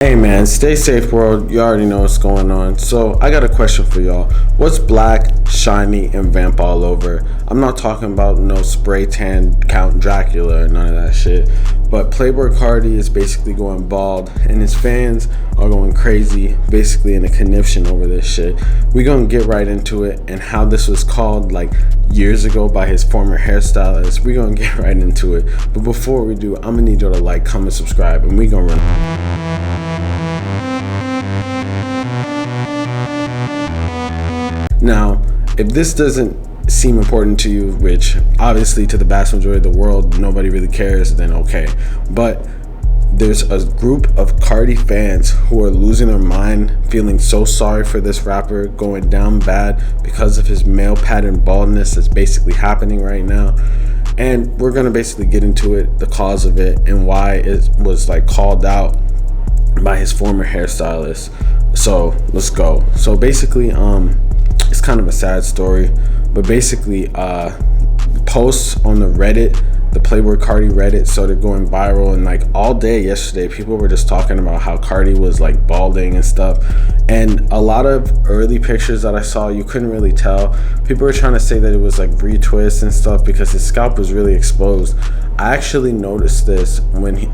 Hey man, stay safe world. You already know what's going on. So I got a question for y'all. What's black, shiny, and vamp all over? I'm not talking about no spray tan Count Dracula or none of that shit. But Playboi Carti is basically going bald and his fans are going crazy, basically in a conniption over this shit. We're gonna get right into it and how this was called like years ago by his former hairstylist. We're gonna get right into it. But before we do, I'm gonna need y'all to like, comment, subscribe, and we gonna run. Now, if this doesn't seem important to you, which obviously to the vast majority of the world, nobody really cares, then okay. But there's a group of Cardi fans who are losing their mind, feeling so sorry for this rapper going down bad because of his male pattern baldness that's basically happening right now. And we're gonna basically get into it, the cause of it, and why it was like called out by his former hairstylist. So let's go. So basically, it's kind of a sad story, but basically posts on the Reddit, the Playboi Carti Reddit, started going viral, and like all day yesterday people were just talking about how Cardi was like balding and stuff. And a lot of early pictures that I saw, you couldn't really tell. People were trying to say that it was like retwist and stuff because his scalp was really exposed. I actually noticed this when he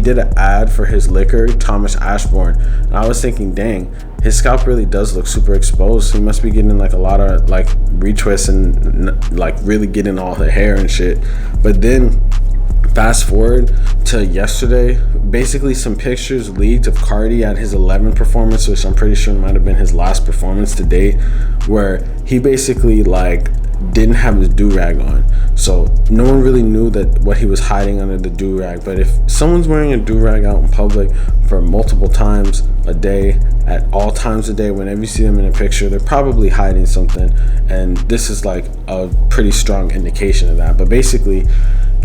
did an ad for his liquor, Thomas Ashbourne, and I was thinking, dang, his scalp really does look super exposed. He must be getting like a lot of like retwists and like really getting all the hair and shit. But then fast forward to yesterday, basically some pictures leaked of Cardi at his 11 performance, which I'm pretty sure might have been his last performance to date, where he basically like didn't have his do-rag on. So no one really knew that what he was hiding under the do-rag. But if someone's wearing a do-rag out in public for multiple times a day, at all times a day, whenever you see them in a picture, they're probably hiding something, and this is like a pretty strong indication of that. But basically,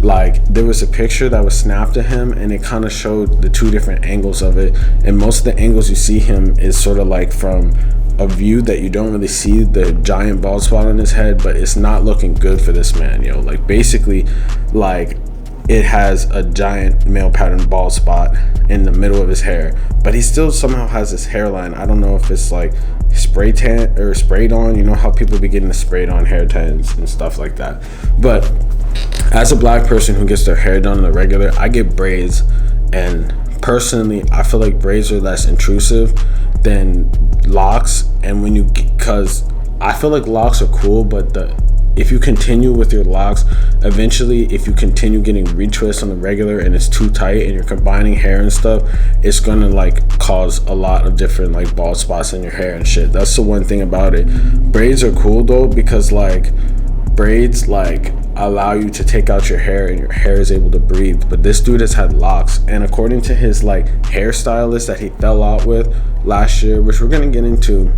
like, there was a picture that was snapped of him and it kind of showed the two different angles of it, and most of the angles you see him is sort of like from a view that you don't really see the giant bald spot on his head. But it's not looking good for this man, yo. Like basically, like, it has a giant male pattern bald spot in the middle of his hair, but he still somehow has this hairline. I don't know if it's like spray tan or sprayed on. You know how people be getting the sprayed on hair tans and stuff like that. But as a black person who gets their hair done on the regular, I get braids, and personally I feel like braids are less intrusive than locks. And when you, because I feel like locks are cool, but if you continue with your locks, eventually if you continue getting retwists on the regular and it's too tight and you're combining hair and stuff, it's gonna like cause a lot of different like bald spots in your hair and shit. That's the one thing about it. Braids are cool though, because like braids like allow you to take out your hair and your hair is able to breathe. But this dude has had locks, and according to his like hairstylist that he fell out with last year, which we're gonna get into,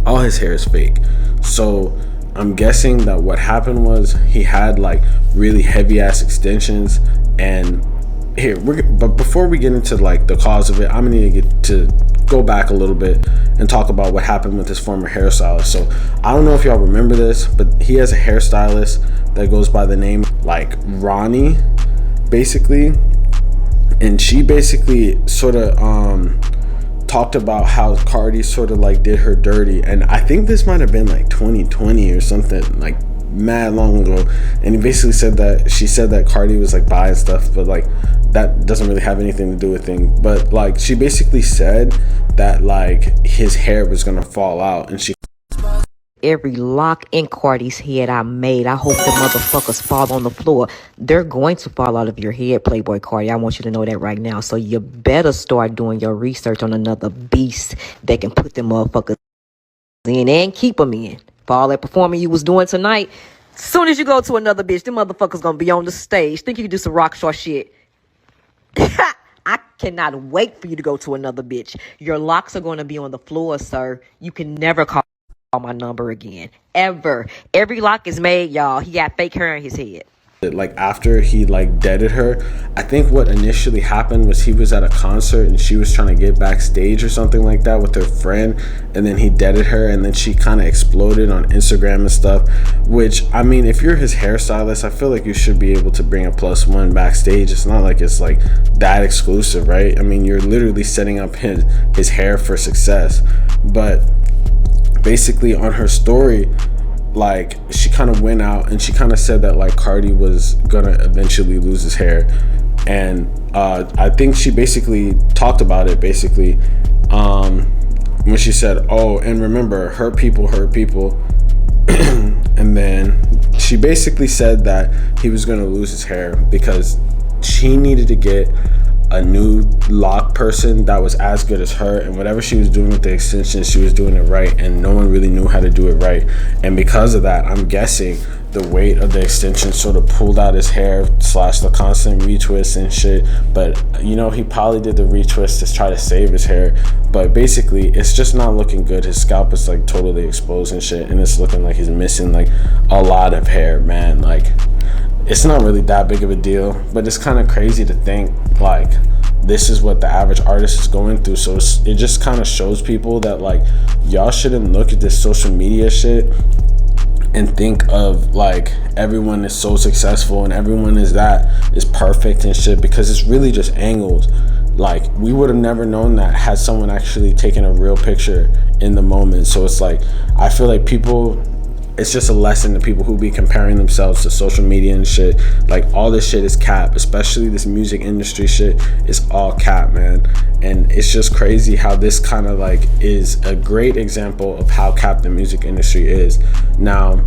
all his hair is fake. So I'm guessing that what happened was he had like really heavy ass extensions. And but before we get into like the cause of it, I'm gonna need to go back a little bit and talk about what happened with his former hairstylist. So I don't know if y'all remember this, but he has a hairstylist that goes by the name like Rhonnie, basically, and she basically sort of talked about how Cardi sort of like did her dirty. And I think this might have been like 2020 or something, like mad long ago. And he basically said that she said that Cardi was like buying stuff, but like that doesn't really have anything to do with things. But like she basically said that like his hair was gonna fall out, and she every lock in Cardi's head I made. I hope the motherfuckers fall on the floor. They're going to fall out of your head, Playboi Carti. I want you to know that right now. So you better start doing your research on another beast that can put them motherfuckers in and keep them in. For all that performing you was doing tonight, soon as you go to another bitch, them motherfuckers gonna be on the stage. Think you can do some rock star shit. I cannot wait for you to go to another bitch. Your locks are going to be on the floor, sir. You can never call my number again, ever. Every lock is made, y'all. He got fake hair in his head. like after he like deaded her. I think what initially happened was he was at a concert and she was trying to get backstage or something like that with her friend, and then he deaded her, and then she kind of exploded on Instagram and stuff, which, I mean, if you're his hairstylist, I feel like you should be able to bring a +1 backstage. It's not like it's like that exclusive, right? I mean, you're literally setting up his hair for success. But basically on her story, like, she kind of went out and she kind of said that like Cardi was gonna eventually lose his hair, and I think she basically talked about it basically when she said, oh, and remember, hurt people hurt people. And then she basically said that he was gonna lose his hair because she needed to get a new lock person that was as good as her, and whatever she was doing with the extensions, she was doing it right, and no one really knew how to do it right. And because of that, I'm guessing the weight of the extension sort of pulled out his hair / the constant retwist and shit. But you know, he probably did the retwist to try to save his hair, but basically it's just not looking good. His scalp is like totally exposed and shit, and it's looking like he's missing like a lot of hair, man. Like, it's not really that big of a deal, but it's kind of crazy to think like this is what the average artist is going through. So it just kind of shows people that like y'all shouldn't look at this social media shit and think of like everyone is so successful and everyone is perfect and shit, because it's really just angles. Like, we would have never known that had someone actually taken a real picture in the moment. So it's like, I feel like people, it's just a lesson to people who be comparing themselves to social media and shit. Like, all this shit is cap, especially this music industry shit is all cap, man. And it's just crazy how this kind of like is a great example of how cap the music industry is. Now,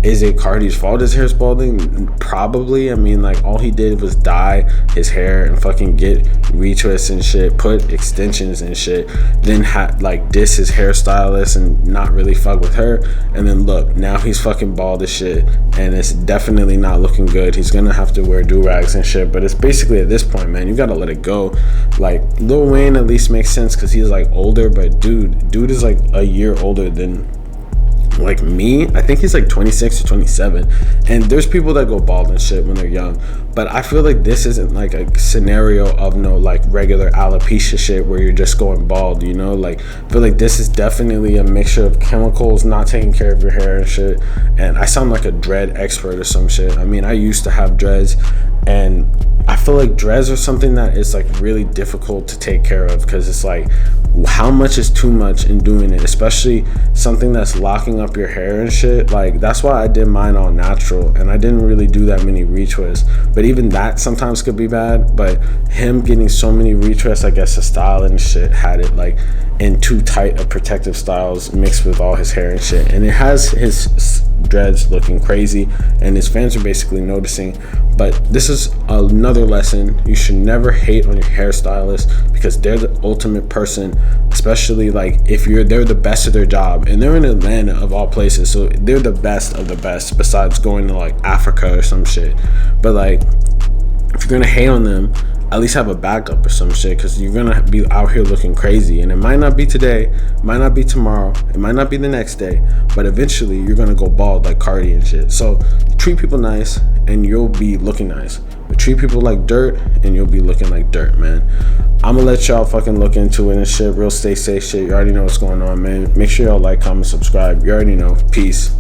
is it Cardi's fault his hair's balding? Probably. I mean, like, all he did was dye his hair and fucking get retwists and shit, put extensions and shit, then like diss his hairstylist and not really fuck with her. And then look, now he's fucking bald as shit, and it's definitely not looking good. He's gonna have to wear do-rags and shit, but it's basically at this point, man, you gotta let it go. Like, Lil Wayne at least makes sense because he's like older, but dude is like a year older than like me. I think he's like 26 or 27, and there's people that go bald and shit when they're young, but I feel like this isn't like a scenario of no like regular alopecia shit where you're just going bald, you know? Like, I feel like this is definitely a mixture of chemicals, not taking care of your hair and shit. And I sound like a dread expert or some shit. I mean, I used to have dreads, and I feel like dreads are something that is like really difficult to take care of, because it's like, how much is too much in doing it, especially something that's locking up your hair and shit. Like, that's why I did mine all natural, and I didn't really do that many retwists, but even that sometimes could be bad. But him getting so many retwists, I guess the style and shit had it like in too tight of protective styles mixed with all his hair and shit, and it has his dreads looking crazy, and his fans are basically noticing. But this is another lesson: you should never hate on your hairstylist, because they're the ultimate person, especially like if they're the best at their job, and they're in Atlanta of all places, so they're the best of the best besides going to like Africa or some shit. But like, if you're gonna hate on them, at least have a backup or some shit, because you're gonna be out here looking crazy, and it might not be today, it might not be tomorrow, it might not be the next day, but eventually you're gonna go bald like Cardi and shit. So treat people nice and you'll be looking nice, but treat people like dirt and you'll be looking like dirt, man. I'm gonna let y'all fucking look into it and shit. Real stay safe shit. You already know what's going on, man. Make sure y'all like, comment, subscribe. You already know. Peace.